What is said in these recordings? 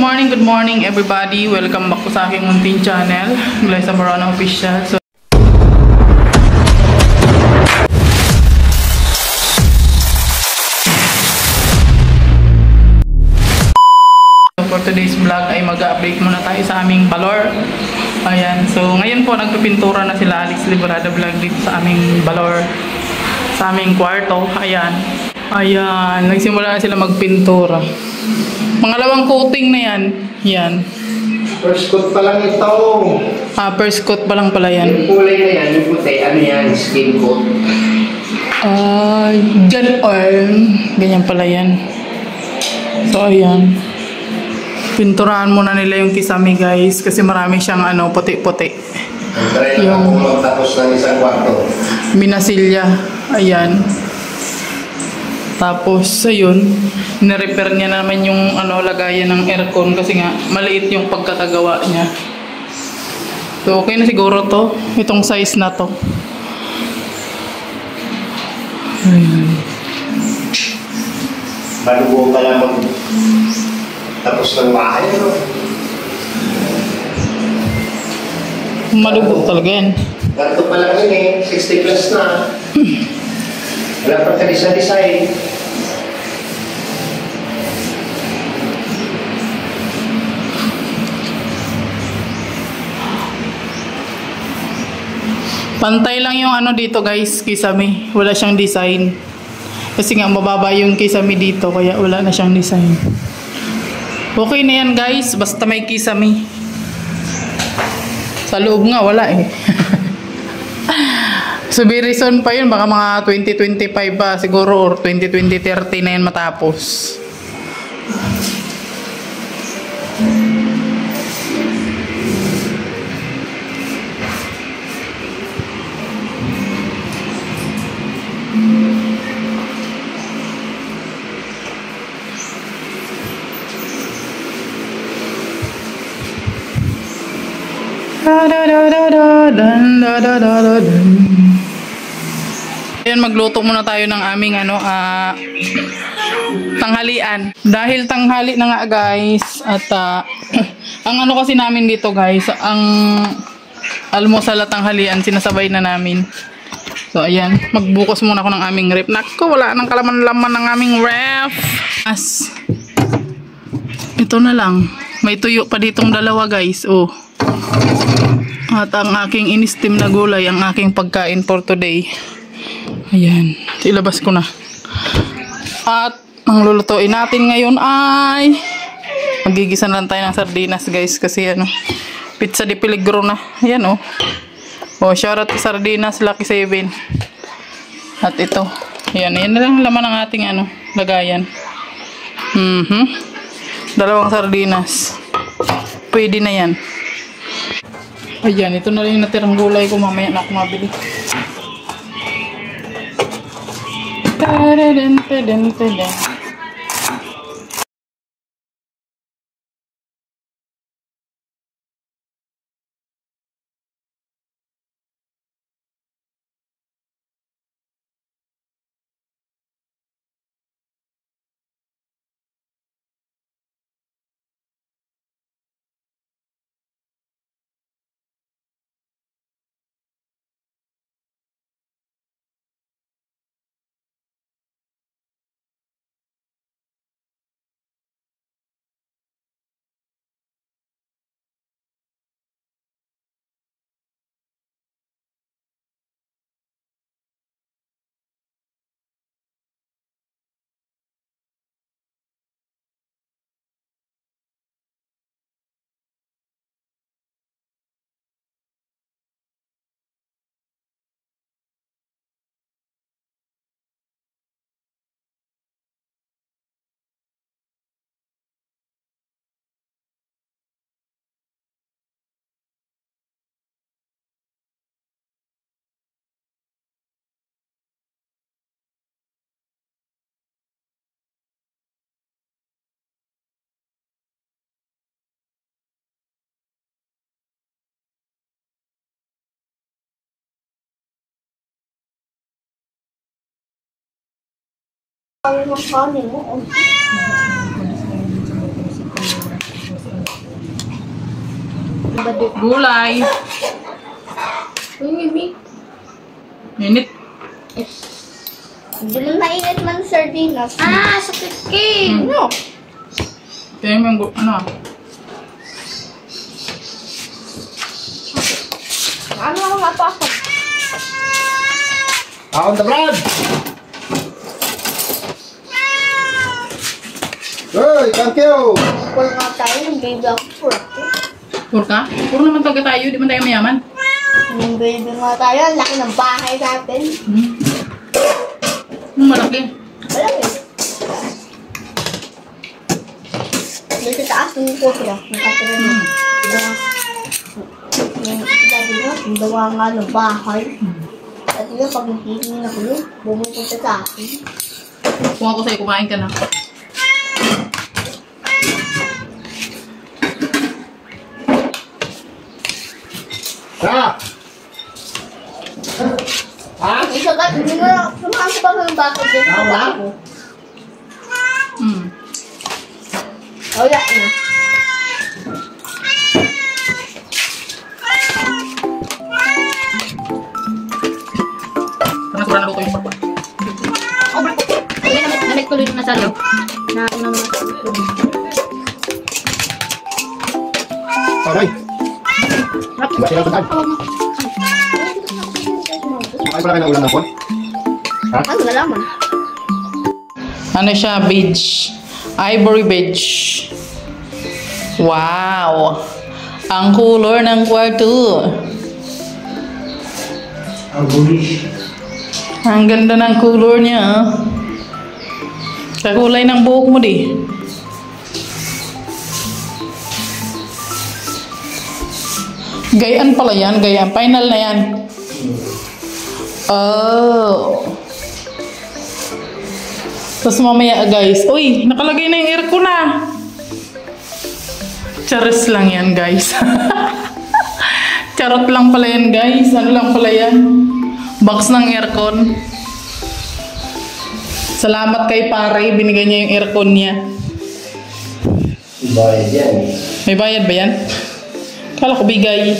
Good morning everybody. Welcome back po sa aking munting channel, Glyza Morona Official. So, for today's vlog ay mag-update muna tayo sa aming balor. Ayan. So, ngayon po nagpipintura na sila Alex Librada Vlog dito sa aming balor, sa aming kwarto. Ayan. Ayan. Nagsimula na sila magpintura. Pangalawang coating na yan. Yan. First coat pa lang ito. First coat pa lang pala yan. Yung kulay na yan, yung puti, ano yan? Skin coat. Ganyan pala yan. So, ayan. Pinturahan muna nila yung kisame, guys. Kasi marami siyang puti-puti. Try lang kung magtapos ng isang kwarto. Minasilya. Ayan. Tapos, ayun, nirepair niya naman yung lagayan ng aircon kasi nga maliit yung pagkakagawa niya. So, okay na siguro to. Itong size na to. Ayan. Malubo ka lang tapos ng bahay, no? Malubo talaga yan. Ganito pa lang yun 60 plus na. Wala pa kalis na design. Pantay lang yung dito, guys, kisame. Wala siyang design. Kasi nga mababa yung kisame dito, kaya wala na siyang design. Okay na yan, guys, basta may kisame. Sa loob nga wala eh. So very soon pa yun, baka mga 2025 pa siguro or 2030 na yan matapos. Ayan, magluto muna tayo ng aming tanghalian. Dahil tanghali na nga, guys. At ang kasi namin dito, guys, ang almusal at tanghalian sinasabay na namin. So ayan, magbukas muna ako ng aming ref. Naku, wala nang kalaman-laman ng aming ref. Ito na lang. May tuyo pa ditong dalawa, guys. Oh. At ang aking in-steam na gulay, ang aking pagkain for today. Ayan, ilabas ko na. At ang lulutuin natin ngayon ay magigisa na lang tayo ng sardinas, guys, kasi pizza di peligro na. Ayan oh. Oh, shoutout to sardinas Lucky 7. At ito, ayan na lang laman ng ating lagayan. Dalawang sardinas. Pwede na yan. Ayan, ito na lang yung natirang gulay ko, mamaya na ako mabili. badut. Gulay. Uy, Mimi. Minit. Hindi mo mainit man sardinas. Ah, sakit cake. No. Kaya mo yung ano. Ano ako mapasok? On the bread! Hey, thank you! Kung nga tayo, ng baby ako puro. Puro ka? Puro naman talaga tayo. Di man tayo mayaman. Ng baby nga tayo, ang laki ng bahay natin. Malaki. Wala eh. Doon sa taas ng kopi lang. Nakatira na. Yung sabi mo, yung gawa nga ng bahay. At yun, pag nakikinig na ko yun, bumupunta sa akin. Kung ako sa'yo, kumain ka na. Ha? Ha? Isa ka, hindi mo na, sumakasya pa ng bakit din sa bako. Wala na. Parang na luto yung papa. Namit ko dito na sa loob. Na ano naman. Aray! Masira ko tayo. Ay, pala kayo ng ulam ng phone? Ha? Ano nalaman? Ano siya? Beige. Ivory beige. Wow! Ang color ng kwarto. Ang bullish. Ang ganda ng color niya. Ah. Kakulay ng buhok mo di. Gayaan pala yan. Gayaan. Final na yan. Oh. Tapos mamaya guys. Uy, nakalagay na yung aircon na. Charis lang yan guys. Charot lang pala yan guys. Ano lang pala yan? Box ng aircon. Salamat kay pare. Binigay niya yung aircon niya. Bayad yan. May bayad ba yan? Kala ko bigay.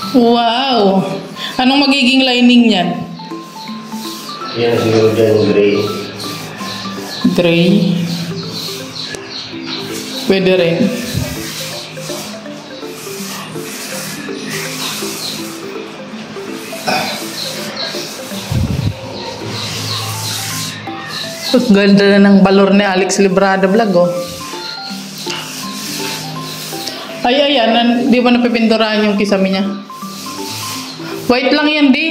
Wow! Anong magiging lining niyan? Yan siguro dyan yung gray. Gray. Pwede rin. Ganda na ng balor ni Alex Librada vlog oh. Ay, ayan. Di ba napipinturahan yung kisame niya? White lang yan, di.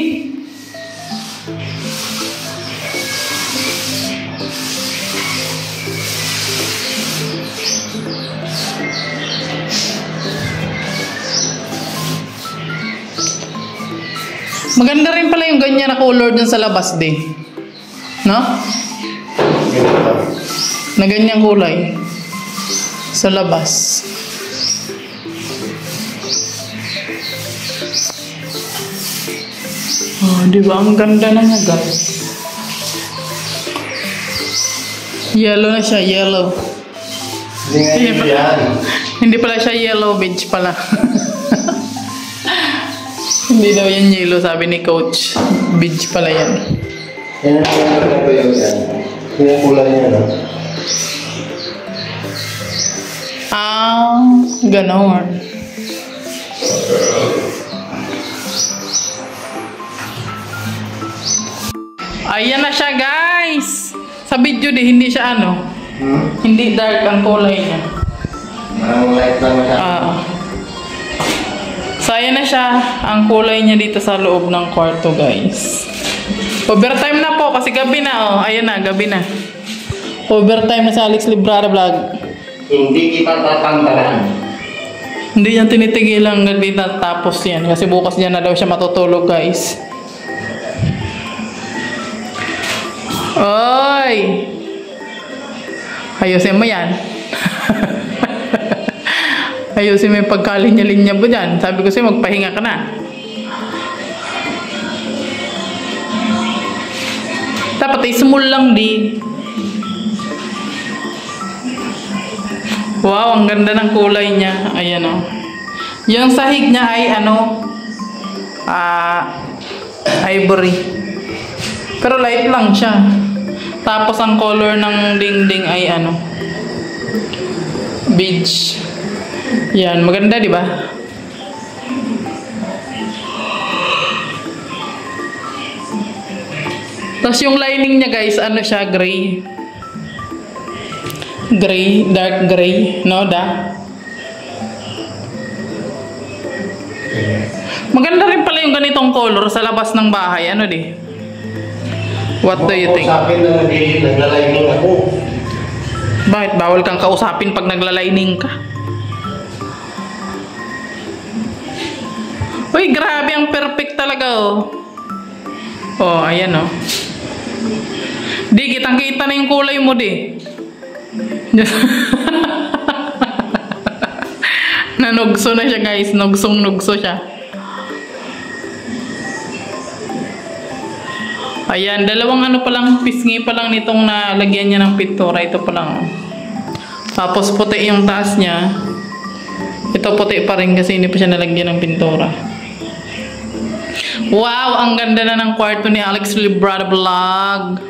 Maganda rin pala yung ganyan na color dun sa labas, di. No? Na ganyang kulay. Sa labas. Oh, di ba? Ang ganda na niya, guys. Yellow na siya, yellow. Hindi nga yan. Hindi pala siya yellow, beige pala. Hindi daw yan yellow, sabi ni coach. Beige pala yan. Yan ang ko yung yan. Yung kulay niya, no? Ah, ganon. Ayan na siya, guys. Sa video di, hindi siya ano. Hindi dark ang kulay niya. Parang light lang siya. So, ayan na siya. Ang kulay niya dito sa loob ng kwarto, guys. Overtime na po kasi gabi na, oh. Ayan na, gabi na. Overtime na sa Alex Librada vlog. Hindi kita tatanggalan. Hindi niya tinitigilan hanggang di natapos yan. Kasi bukas niya na daw siya matutulog, guys. Oy! Ayusin mo yan. Ayusin mo yung pagkalinya-linya mo dyan. Sabi ko sa'yo, magpahinga ka na. Dapat ay small lang di. Wow, ang ganda ng kulay niya. Ayan o. Yung sahig niya ay ano, ivory. Pero light lang siya. Tapos ang color ng dingding ay ano, beige. Yan, maganda di ba? Tapos yung lining niya guys, ano siya, gray. Gray, dark gray, no da? Maganda rin pala yung ganitong color sa labas ng bahay, ano di? What do you think? Kausapin na naglalining ako. Bakit bawal kang kausapin pag naglalining ka? Uy, grabe, ang perfect talaga oh. Oh, ayan oh. Di, kitang-kita na yung kulay mo di. Nanugso na siya guys, nugsong-nugso siya. Ayan, dalawang ano pa lang, pisngi pa lang nitong nalagyan niya ng pintura. Ito pa lang. Tapos puti yung taas niya. Ito puti pa rin kasi hindi pa siya nalagyan ng pintura. Wow, ang ganda na ng kwarto ni Alex Librada Vlog.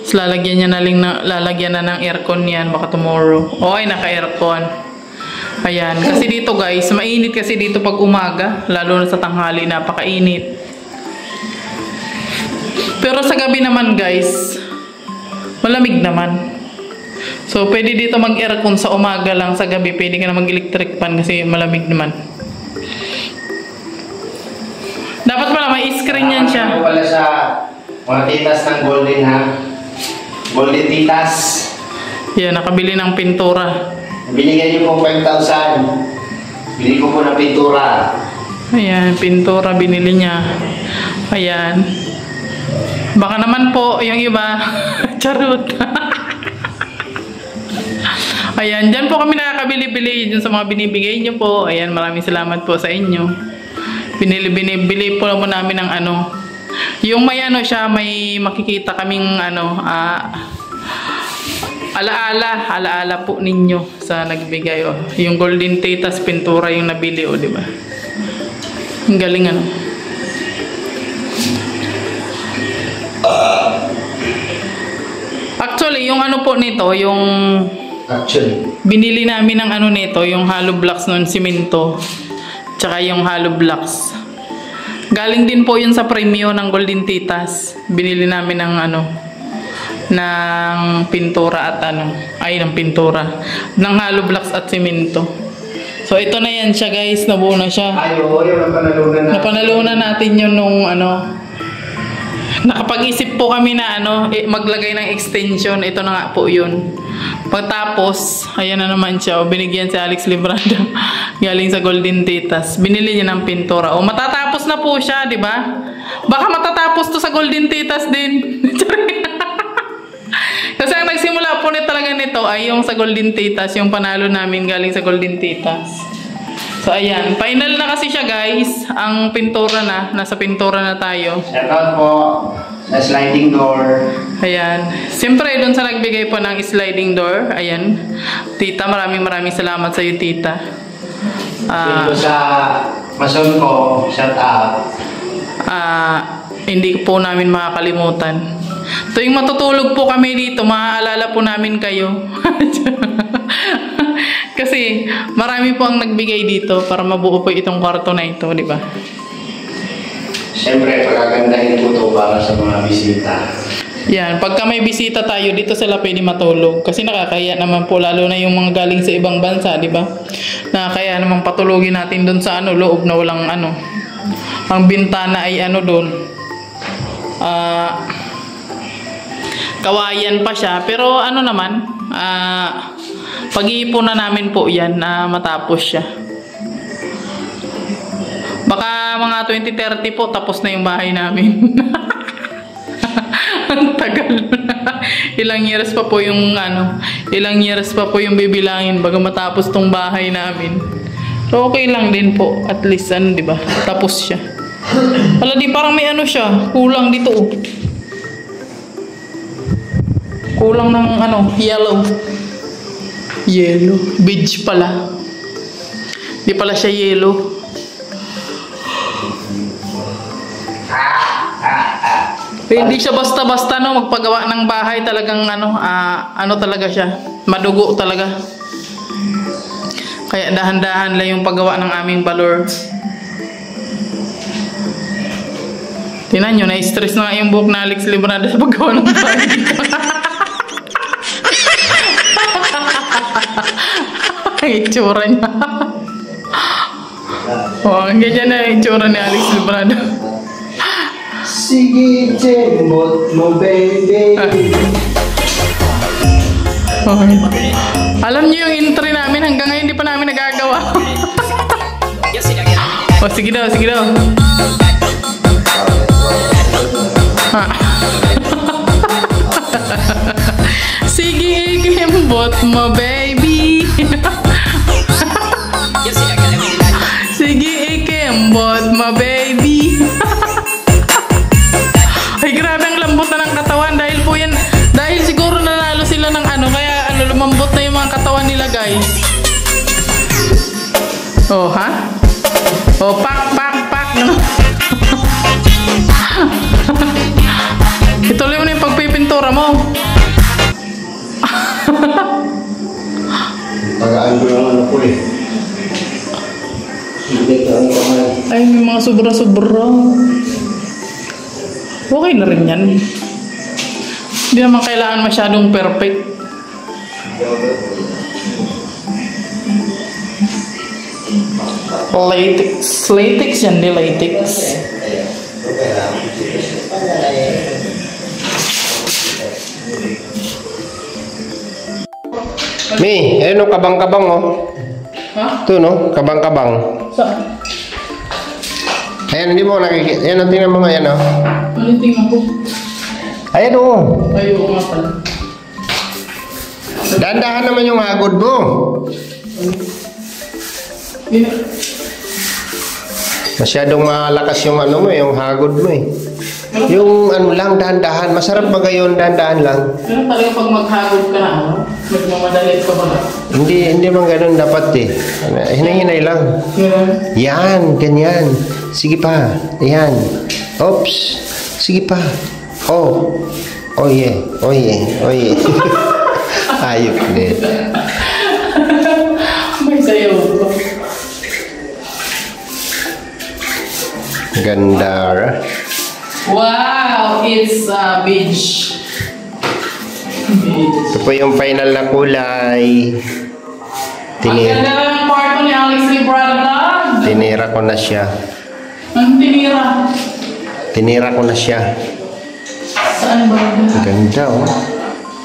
Tapos lalagyan na ng aircon yan baka tomorrow. Oy, naka-aircon. Ayan, kasi dito guys, mainit kasi dito pag umaga, lalo na sa tanghali, napakainit. Pero sa gabi naman guys, malamig naman. So, pwede dito mag-aircon sa umaga lang, sa gabi pwede ka na mag-electric fan kasi malamig naman. Dapat pala may screen yan siya. Wala sa mga titas ng golden ha. Golden titas. Yan, nakabili ng pintura. Binigyan niyo po 5,000. Bili ko po ng pintura. Ayan, pintura binili niya. Ayan. Baka naman po yung iba. Charot. Ayan, dyan po kami nakakabili-bili dyan sa mga binibigay niyo po. Ayan, maraming salamat po sa inyo. Binili po namin ng ano. Yung may ano siya, may makikita kaming ano, alaala po ninyo sa nagbigay oh. Yung golden titas pintura yung nabili oh, di ba? Ang galing ano. Actually, yung ano po nito, yung binili namin ng ano nito, yung hollow blocks ng simento. Tsaka yung hollow blocks. Galing din po yun sa premium ng golden titas. Binili namin ng ano, ng pintura at ano, ay ng pintura, ng hollow blocks at simento. So ito na yan siya guys, nabuo na siya. Ay, oo, yung napanalunan natin yun nung ano, nakapag-isip po kami na ano, maglagay ng extension. Ito na nga po yun. Pagtapos, ayan na naman siya. O, binigyan si Alex Librada. Galing sa Golden Titas. Binili niya ng pintura. O, matatapos na po siya, di ba? Baka matatapos to sa Golden Titas din. Kasi ang nagsimula po talaga nito ay yung sa Golden Titas. Yung panalo namin galing sa Golden Titas. So, ayan. Final na kasi siya, guys. Ang pintura na. Nasa pintura na tayo. Shoutout po sa sliding door. Ayan. Siyempre, doon sa nagbigay po ng sliding door. Ayan. Tita, maraming salamat sa iyo, tita. Dito sa mason ko, shoutout. Hindi po namin makakalimutan. Tuwing matutulog po kami dito, maaalala po namin kayo. Kasi marami po ang nagbigay dito para mabuo po itong kwarto na ito, di ba? Siyempre, pagagandahin po ito para sa mga bisita. Yan, pagka may bisita tayo, dito sila pwede matulog. Kasi nakakaya naman po, lalo na yung mga galing sa ibang bansa, di ba? Nakakaya naman patulogin natin doon sa ano, loob na walang ano. Ang bintana ay ano doon. Kawayan pa siya. Pero ano naman, pag-iipunan namin po yan na matapos siya. Baka mga 2030 po tapos na yung bahay namin. Ang tagal na. Ilang years pa po yung ano, ilang years pa po yung bibilangin bago matapos tong bahay namin. So okay lang din po, at least ano, di ba? Tapos siya. Wala, di parang may ano siya, kulang dito oh. Kulang ng ano, yellow. Yellow. Beige pala. Di pala siya yellow. Pero hindi siya basta-basta no, magpagawa ng bahay. Talagang ano, ano talaga siya. Madugo talaga. Kaya dahan-dahan lang yung paggawa ng aming balor. Tingnan nyo, na-stress na nga yung buhok na Alex Librada sa paggawa ng bahay. Ang itsura niya. Oh, ang ganyan na yung itsura ni Alex Librada. Sige, jembot mo, baby. Okay. Alam niyo yung entry namin, hanggang ngayon hindi pa namin nagagawa. Oh, sige daw, sige daw. Sige, ikembot mo, baby. Sige, ikembot mo, baby. Ay, grabe ang lambot na ng katawan. Dahil po yan, dahil siguro nanalo sila ng ano, kaya ano, lumambot na yung mga katawan nila, guys. Oh, ha? Oh, pak. No? Ituloy mo na yung pagpipintura mo. Tagaan ko yung ano ko eh. Hindi ka ang kamay. Ay, may mga sobra-sobra. Okay na rin yan. Hindi naman kailangan masyadong perfect. Latex. Latex yan, di latex. Mi, ayun o, kabang-kabang oh. Ha? Ito no, kabang-kabang. Saan? Ayan, hindi mo nakikita. Ayan, ang tingnan mo nga yan oh. Ano tingnan ko? Ayan o. Ay, oo nga pala. Dahan-dahan naman yung hagod mo. Masyadong malakas yung ano mo, yung hagod mo eh. Yung ano lang, dahan-dahan. Masarap ba gayon, dahan-dahan lang? Pero talaga pag maghagod ka na, ano? Nagmamadalit ka ba na? Hindi man ganun dapat eh. Hinay-hinay lang. Yan, ganyan. Sige pa. Yan. Oops. Sige pa. Oh. Oh yeah. Oh yeah. Oh yeah. Ayok din. May sayaw ko. Ganda. Wow! It's beige. Ito po yung final na kulay. Ang ganda lang ang kwarto ni Alex Librada Vlog. Tinira ko na siya. Ang tinira. Tinira ko na siya. Saan ba? Ang ganda oh.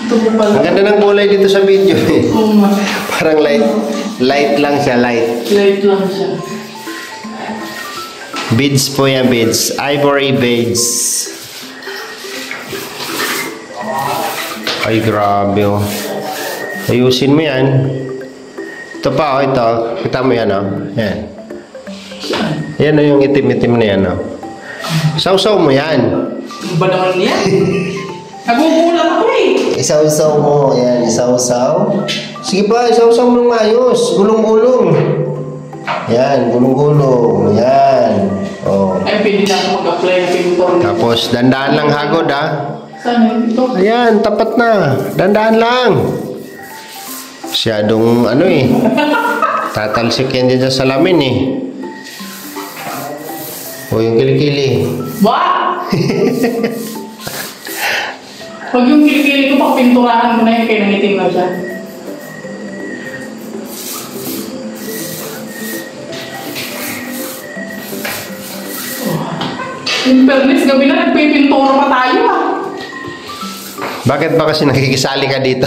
Ito po pala. Ang ganda ng kulay dito sa video eh. Oo nga. Parang light lang siya, light. Light lang siya. Beads po yan, beads. Ivory beads. Ay, grabe oh. Ayusin mo yan. Ito pa oh, ito. Kita mo yan oh. Yan. Yan oh, yung itim-itim na yan oh. Sausaw mo yan. Ano ba naman yan? Nagugulat ako eh. Isausaw mo. Yan, isausaw. Sige pa, isausaw mo ng ayos. Gulong-gulong. Yan, gulong-gulong. Yan. Oh. Ay, pwede na ako mag-apply ng pintor. Tapos, dandaan lang hagod ha. Saan ito? Ayan, tapat na. Dandaan lang. Masyadong ano eh. Tatalsik yan dyan sa salamin eh. O, yung kilikili. What? Pag yung kilikili ko, pakpinturahan ko na yun, kaya nangiting na siya. In fairness, gabi na nagpipintura pa tayo ah. Bakit ba kasi nakikisali ka dito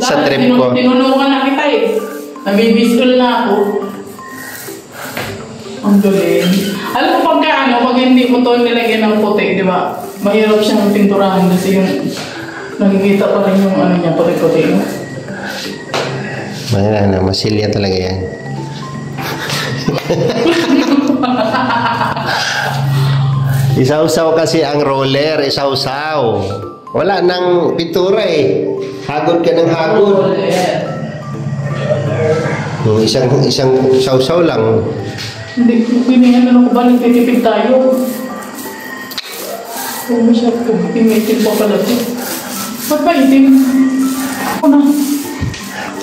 sa trip ko? Tinulungan na kita eh. Nabibiskol na ako. Ang galing. Alam mo pagka ano, pag hindi mo to nilagyan ng puti, di ba? Mahirap siyang pinturahan kasi yung nakikita pa rin yung ano niya, puti-puti. Wala na, masilya talaga yan. Isausaw kasi ang roller, isausaw. Wala nang pintura eh. Hagod ka ng hagod. Isang sausaw lang. Hindi, piningan na ako ba? Nagtitipid tayo. Oh, masyad ko. Itim pa pala ito. Ba't ba itim? Ako na.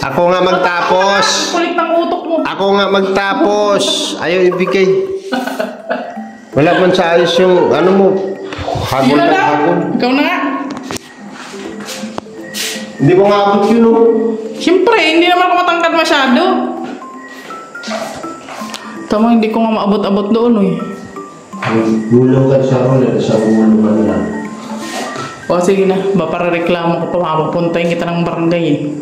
Ako nga magtapos. Kulit ng utok mo. Ako nga magtapos. Ayaw ibigay. Wala man sa ayos yung ano mo. Hagod Sino na na? hagod. Ikaw na nga. Hindi mo nga abot yun oh. Siyempre, hindi naman ako matangkad masyado. Tama, hindi ko nga maabot-abot doon eh. Gulungan sa roller, sa gulungan lang. O sige na, ba para reklamo ko pa, mapapuntayin kita ng barangay eh.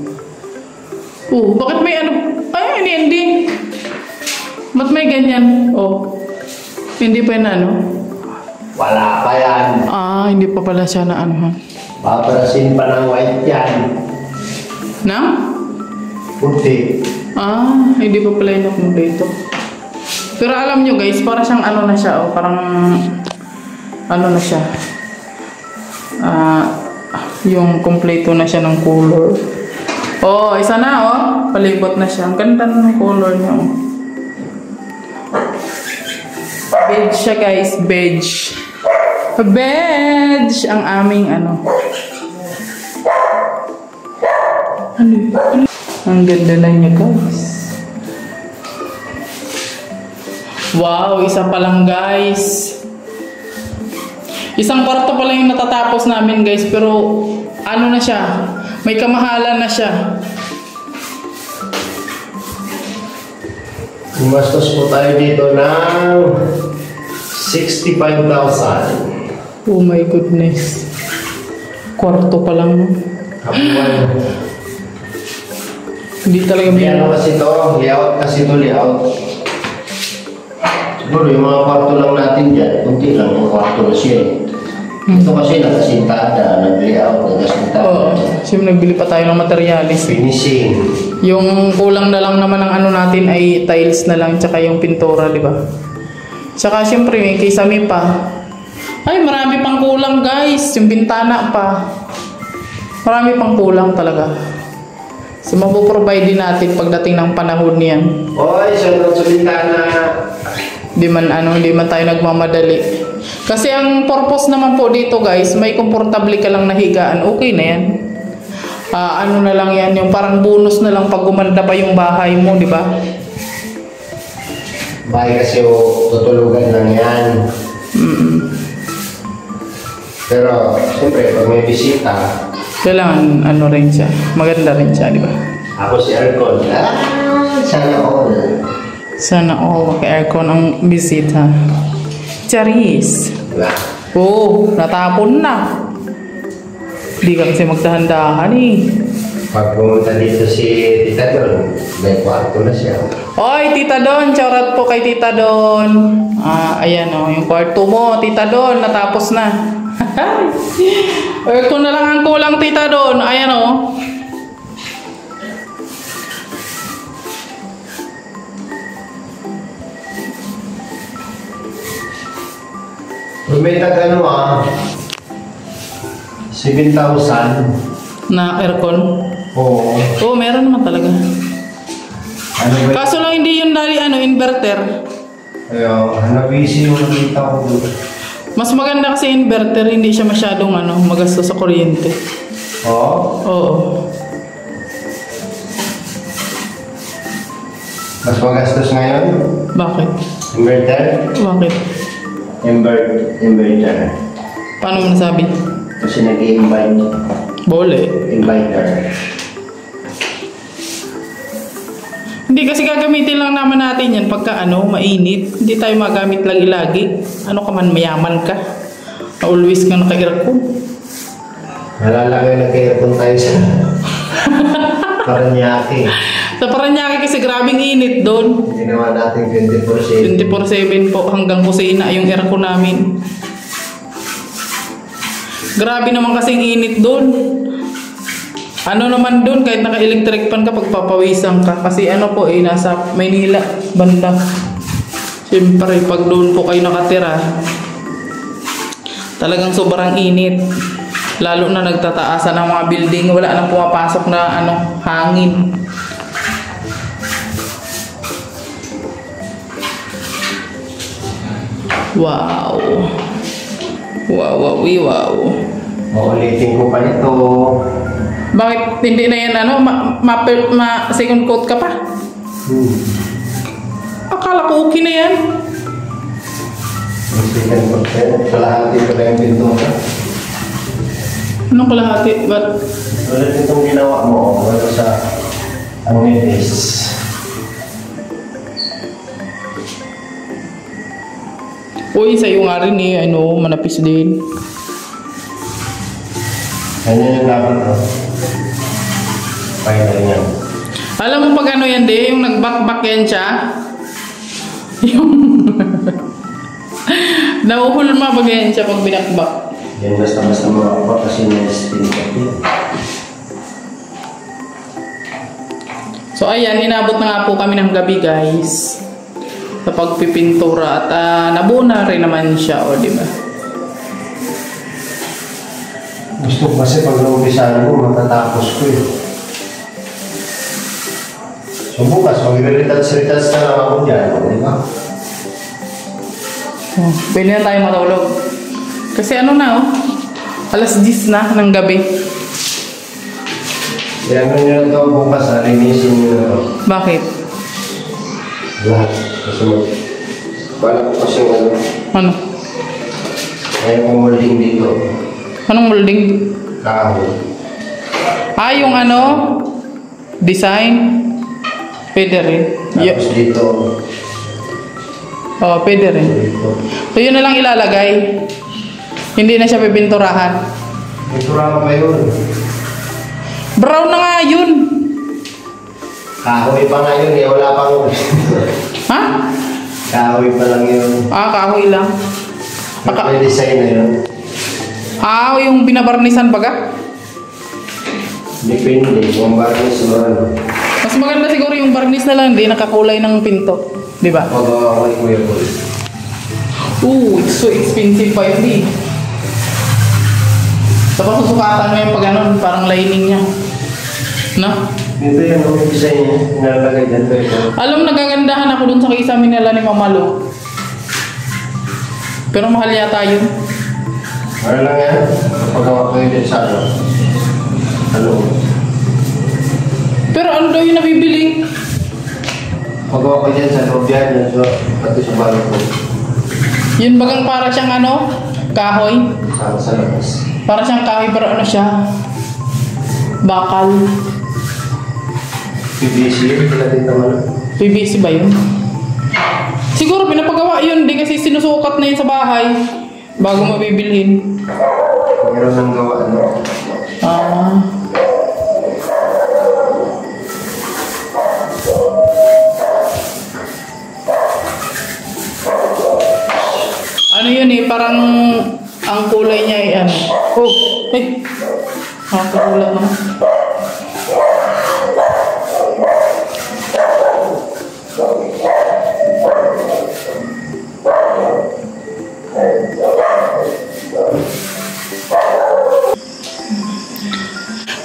Bakit may ano? Ay, hindi. Ba't may ganyan? Hindi pa yun ano? Wala pa yan. Hindi pa pala siya na ano. Paparasin pa ng white yan. Na? Puti. Hindi pa pala yun kompleto. Pero alam nyo guys, para siyang ano na siya, parang ano na siya. Yung kompleto na siya ng color. Isa na palibot na siya. Ang ganda ng color niya Beige siya guys, beige. Beige ang aming ano. Ang ganda na niya guys. Wow, isa pa lang guys. Isang kwarto pa lang yung natatapos namin guys, pero ano na siya, may kamahalan na siya. Gumastos po tayo dito ng 65,000. Oh my goodness. Kwarto pa lang. Kapuan. Hindi talaga May ano kasi to, layout kasi to, layout. Siguro yung mga kwarto lang natin dyan, kunti lang yung kwarto na siya. Ito kasi nakasintada, nag-layout, nakasintada. Siyempre nagbili pa tayo ng materialis. Finishing. Yung kulang na lang naman ng ano natin ay tiles na lang, tsaka yung pintura, di ba? Tsaka siyempre may kisame pa. Ay, marami pang kulang guys. Yung bintana pa. Marami pang kulang talaga. So, mapoprovide din natin pagdating ng panahon niyan. Oy, sunod sa bintana. Di man tayo nagmamadali. Kasi ang purpose naman po dito guys, may komportable ka lang nahigaan. Okay na yan. Ano na lang yan, yung parang bonus na lang pag gumanda pa yung bahay mo, di ba? Bahay kasi tutulugan lang yan. Pero, siyempre, pag may bisita, kailangan ano rin siya, maganda rin siya, di ba? ako si aircon. Sana all. Sana maka-aircon ang bisita. Charis. Diba? Natapon na. Di ka kasi magdahan-dahan eh. Pag pumunta dito si Tita Don, may kwarto na siya. Oy, Tita Don, shoutout po kay Tita Don. Ayan yung kwarto mo, Tita Don, natapos na. Aircon na lang ang kulang, Tita Don. Ayan May tag-ano 7,000. Na aircon? Oo. Meron naman talaga. Ano ba? Kaso lang hindi yun dali inverter. Busy yung nakita ko doon. Mas maganda kasi inverter, hindi siya masyadong magastos sa kuryente. Oo. Mas magastos ngayon? Bakit? Inverter? Bakit? Inverter. Paano mo nasabi? Kasi nag-i-invite. Bole. Inviter. Hindi kasi gagamitin lang naman natin yan pagka mainit. Hindi tayo magamit lagi-lagi. Ano ka man, mayaman ka. Always ka naka-aircon. Nalalagay nag-aircon tayo sa Paranaque. Sa Paranaque kasi grabing init doon. Ginawa natin 24/7. 24/7 po hanggang kusina yung aircon namin. Grabe naman kasing init doon. Naman doon, kahit naka-electric pan ka, pagpapawisan ka. Kasi nasa Maynila, banda. Siyempre, pag doon po kayo nakatira, talagang sobrang init. Lalo na nagtataasan ng mga building, wala nang pumapasok na hangin. Wow. Wow. Maulitin ko pa ito. Bakit hindi na yan second coat ka pa? Akala ko okay na yan. Second coat pa yan. Kalahati ko na yung pintura. Anong kalahati? Ba't? Ulit itong ginawa mo. Wala sa ang nipis. Uy, sa'yo nga rin manapis din. Ganyan yung dapat, Final yan. Alam mo pag yan yung nagbakbak yan siya. Yung nauhulma pag yan siya pag binakbak. Yan basta-basta makakapa kasi na-spin ka yan. So ayan, inabot na nga po kami ng gabi guys. Sa pagpipintura at nabuo na rin naman siya, di ba? Gusto ko kasi pag naumpisahan mo, matatapos ko So bukas, mag-retouch na lang ako dyan, di ba? Pwede na tayo matulog. Kasi alas 10 na ng gabi. Kaya nyo ito bukas, linisin nyo na ito. Bakit? Lahat. Kasi bala ko kasi Ano? Kaya kong molding dito. Anong molding? Kahoy. Yung design. Pwede rin. Tapos dito. Pwede rin. Dito. So yun na lang ilalagay. Hindi na siya pipinturahan. Pinturahan pa yun. Brown na nga yun. Kahoy pa nga yun wala pang Ha? Kahoy pa lang yun. Kahoy lang. May design na yun. Yung binabarnisan baga? Depende kung barnis mo Mas maganda siguro yung barnis na lang, hindi nakakulay ng pinto. Di ba? Pag-awakay mo yun. It's so expensive pa yun Tapos susukatan mo yung pag parang lining niya. No? Dito yun, yung design niya. Nalalagay dyan to ito. Alam, nagagandahan ako dun sa kisame nila ni Mama Lu. Pero mahal yata yun. Ano lang yan? Pag-awakay din sa Pero ano daw yung nabibili? Pag-awakay dyan sa loob yan. Pati sa balot ko. Yun bagang para siyang kahoy. Sa labas. Para siyang kahoy pero siya? Bakal. PVC yun. Natin naman. PVC ba yun? Siguro pinapagawa yun. Di kasi sinusukat na yun sa bahay. Bago mabibilhin. Meron ng gawa Ano yun parang ang kulay niya kakulat naman.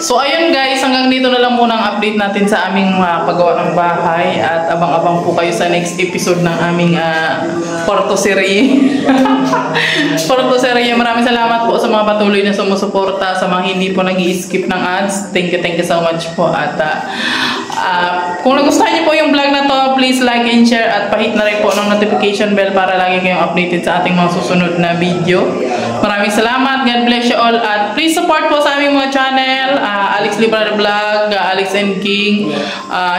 So ayun guys, hanggang dito na lang muna ang update natin sa aming paggawa ng bahay at abang-abang po kayo sa next episode ng aming Porto Serie. Porto Serie, maraming salamat po sa mga patuloy na sumusuporta, sa mga hindi po nag-i-skip ng ads. Thank you so much po. At kung nagustuhan niyo po yung vlog na to, please like and share at pahit na rin po ng notification bell para lagi kayong updated sa ating mga susunod na video. Maraming salamat. God bless you all at please support po sa aming mga channel. Alex Libra Vlog, Alex and King,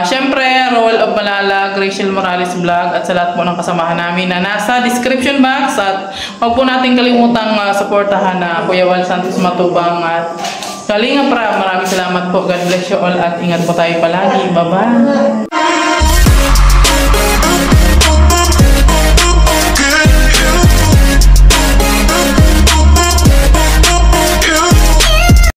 syempre Roll of Malalag, Rachel Morales Vlog at sa lahat po ng kasamahan namin na nasa description box at huwag po natin kalimutang supportahan na Kuya Wal Santos Matubang at Kalinga Pra. Maraming salamat po. God bless you all at ingat po tayo palagi. Bye-bye.